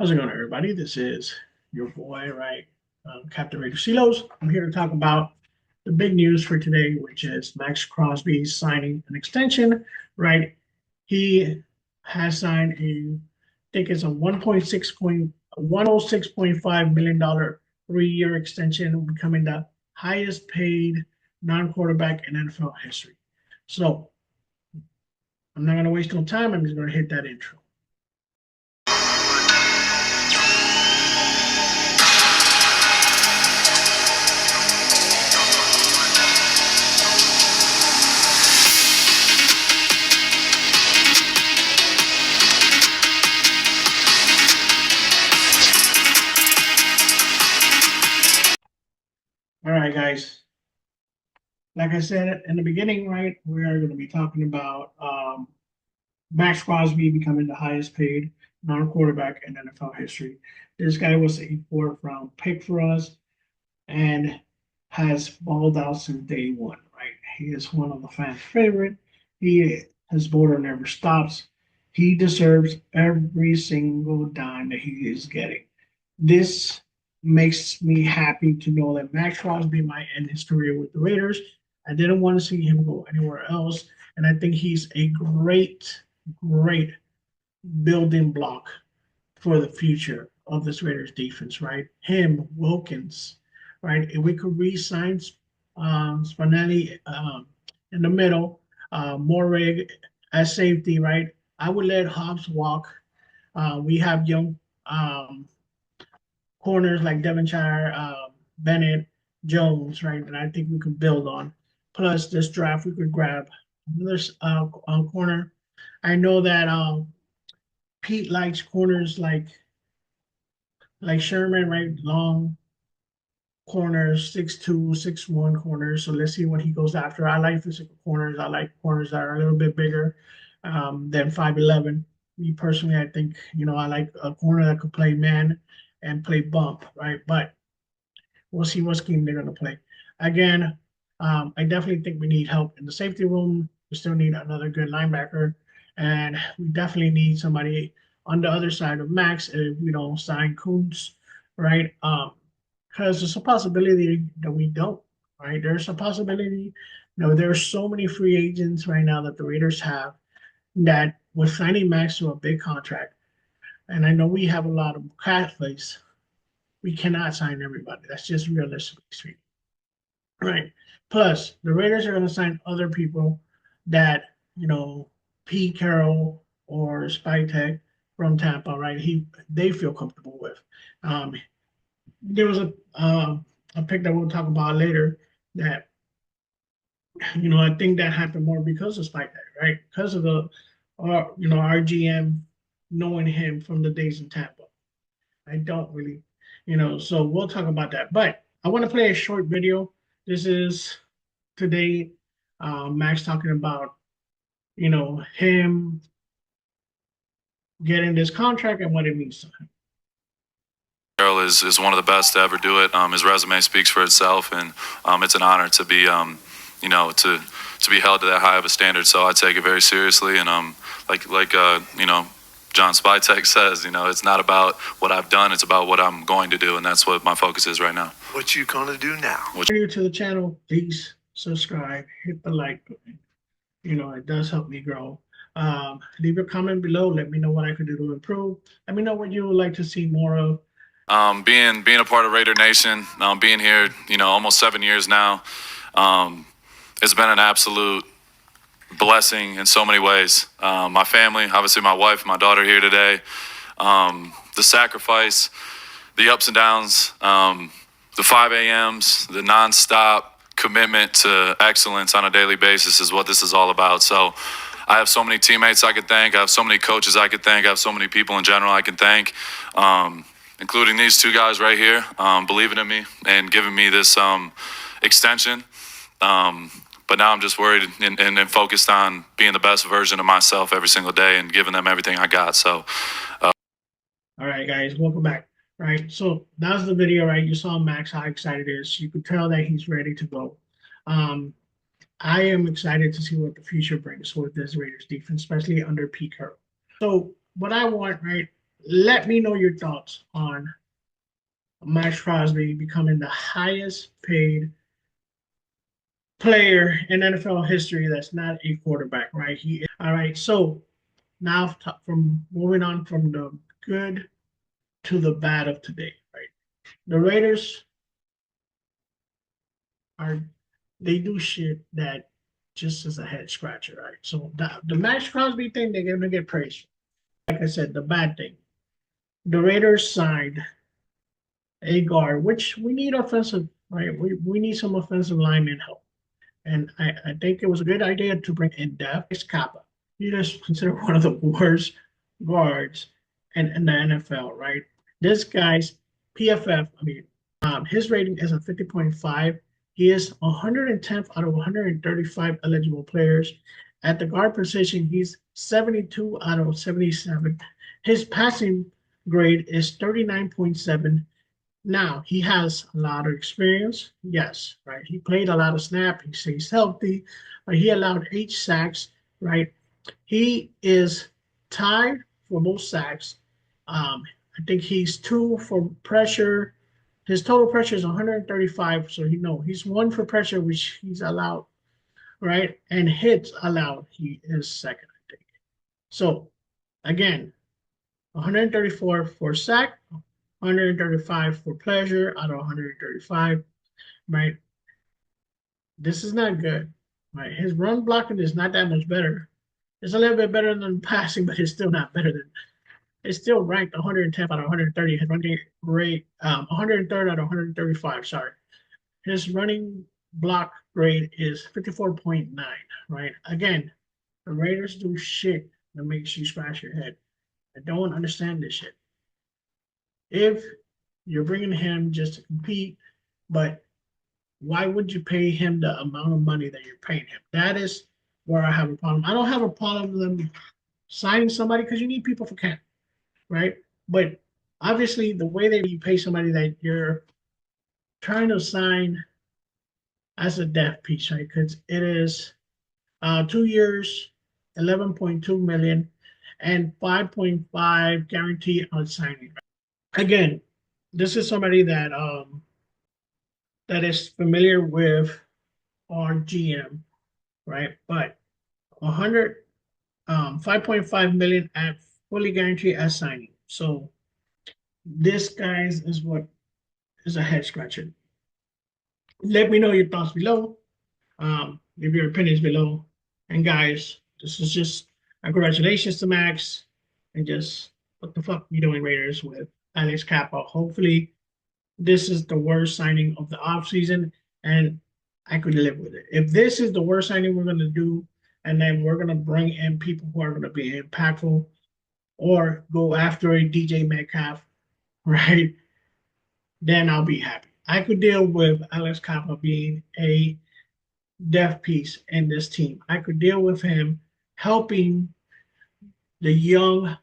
How's it going, everybody? This is your boy, right? Captain Raider Silos. I'm here to talk about the big news for today, which is Maxx Crosby signing an extension, right? He has signed I think it's a 106.5 million dollar 3-year extension, becoming the highest paid non-quarterback in NFL history. So I'm not going to waste no time. I'm just going to hit that intro. All right, guys. Like I said in the beginning, right, we are going to be talking about Maxx Crosby becoming the highest paid non-quarterback in NFL history. This guy was a fourth-round pick for us and has balled out since day one, right? He is one of the fans' favorite. His border never stops. He deserves every single dime that he is getting. This makes me happy to know that Maxx Crosby might end his career with the Raiders. I didn't want to see him go anywhere else, and I think he's a great building block for the future of this Raiders defense, right? Him, Wilkins, right? If we could re-sign Spinelli in the middle, Morrig as safety, right? I would let Hobbs walk. We have young corners like Devonshire, Bennett, Jones, right? And I think we could build on. Plus, this draft, we could grab another corner. I know that Pete likes corners like Sherman, right? Long corners, 6'2", 6'1" corners. So let's see what he goes after. I like physical corners. I like corners that are a little bit bigger than 5'11". Me personally, I think, I like a corner that could play man and play bump, right? But we'll see what scheme they're going to play. Again, I definitely think we need help in the safety room. We still need another good linebacker. And we definitely need somebody on the other side of Max if we don't sign Kuntz, right? Because there's a possibility that we don't, right? There's a possibility. There's so many free agents right now that the Raiders have that with signing Max to a big contract, and I know we have a lot of cap space, we cannot sign everybody. That's just realistically speaking, right? Plus, the Raiders are going to sign other people that, Pete Carroll or Spytek from Tampa, right? They feel comfortable with. There was a pick that we'll talk about later that I think that happened more because of Spike, right? Because of our GM knowing him from the days in Tampa. I don't really, so we'll talk about that. But I want to play a short video. This is today, Max talking about, him getting this contract and what it means to him. Carroll is one of the best to ever do it. His resume speaks for itself, and it's an honor to be, to be held to that high of a standard. So I take it very seriously, and like John Spytek says, it's not about what I've done, it's about what I'm going to do, and that's what my focus is right now. What you gonna do now? If you're new to the channel, please subscribe, hit the like button. It does help me grow. Leave a comment below. Let me know what I could do to improve. Let me know what you would like to see more of. Being a part of Raider Nation, being here, almost 7 years now, it's been an absolute blessing in so many ways. My family, obviously my wife, my daughter here today, the sacrifice, the ups and downs, the 5 a.m.s, the nonstop commitment to excellence on a daily basis is what this is all about. So I have so many teammates I could thank. I have so many coaches I could thank. I have so many people in general I can thank, including these two guys right here, believing in me and giving me this extension. But now I'm just worried and focused on being the best version of myself every single day and giving them everything I got. So, all right, guys, welcome back. Right, so that's the video, right? You saw Max, how excited he is. You could tell that he's ready to go. I am excited to see what the future brings with this Raiders defense, especially under Pete Carroll. So what I want, right, let me know your thoughts on Maxx Crosby becoming the highest paid player in NFL history that's not a quarterback, right? All right. So now from moving on from the good to the bad of today, right? The Raiders are they do shit that just is a head scratcher, right? So the Maxx Crosby thing, they're gonna get praised. Like I said, the bad thing, the Raiders signed a guard, which we need offensive, right? We need some offensive lineman help. And I think it was a good idea to bring in depth. Kappa. He is considered one of the worst guards in the NFL, right? This guy's PFF, I mean, his rating is a 50.5. He is 110th out of 135 eligible players. At the guard position, he's 72 out of 77. His passing grade is 39.7. Now, he has a lot of experience. Yes, right. He played a lot of snap. He stays healthy. He allowed 8 sacks, right? He is tied for most sacks. I think he's 2 for pressure. His total pressure is 135, so he's 1 for pressure, which he's allowed, right? And hits allowed, he is second, I think. So again, 134 for sack, 135 for pleasure out of 135, right? This is not good, right? His run blocking is not that much better. It's a little bit better than passing, but it's still not better than. It's still ranked 110 out of 130. His running rate, 103rd out of 135. Sorry, his running block grade is 54.9. Right? Again, the Raiders do shit that makes you scratch your head. I don't understand this shit. If you're bringing him just to compete, but why would you pay him the amount of money that you're paying him? That is where I have a problem. I don't have a problem with them signing somebody because you need people for camp, right? But obviously, the way that you pay somebody that you're trying to sign as a death piece, right? Because it is 2 years, 11.2 million, and 5.5 guarantee on signing. Again, this is somebody that is familiar with our GM, right? But 5.5 million at fully guaranteed as signing. So this guys is what is a head scratcher. Let me know your thoughts below. Leave your opinions below. And guys, this is just congratulations to Max. And just what the fuck you doing, Raiders, with Alex Cappa. Hopefully, this is the worst signing of the offseason, and I could live with it. If this is the worst signing we're gonna do, and then we're gonna bring in people who are gonna be impactful, or go after a DJ Metcalf, right? Then I'll be happy. I could deal with Alex Kappa being a death piece in this team. I could deal with him helping the young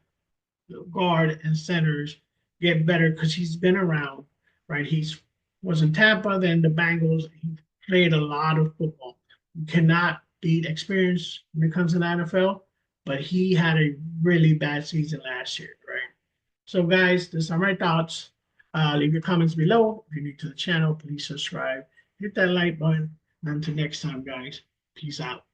guard and centers get better because he's been around, right? He's was in Tampa, then the Bengals. He played a lot of football. You cannot beat experience when it comes to the NFL, but he had a really bad season last year, right? So, guys, these are my thoughts. Leave your comments below. If you're new to the channel, please subscribe. Hit that like button. And until next time, guys, peace out.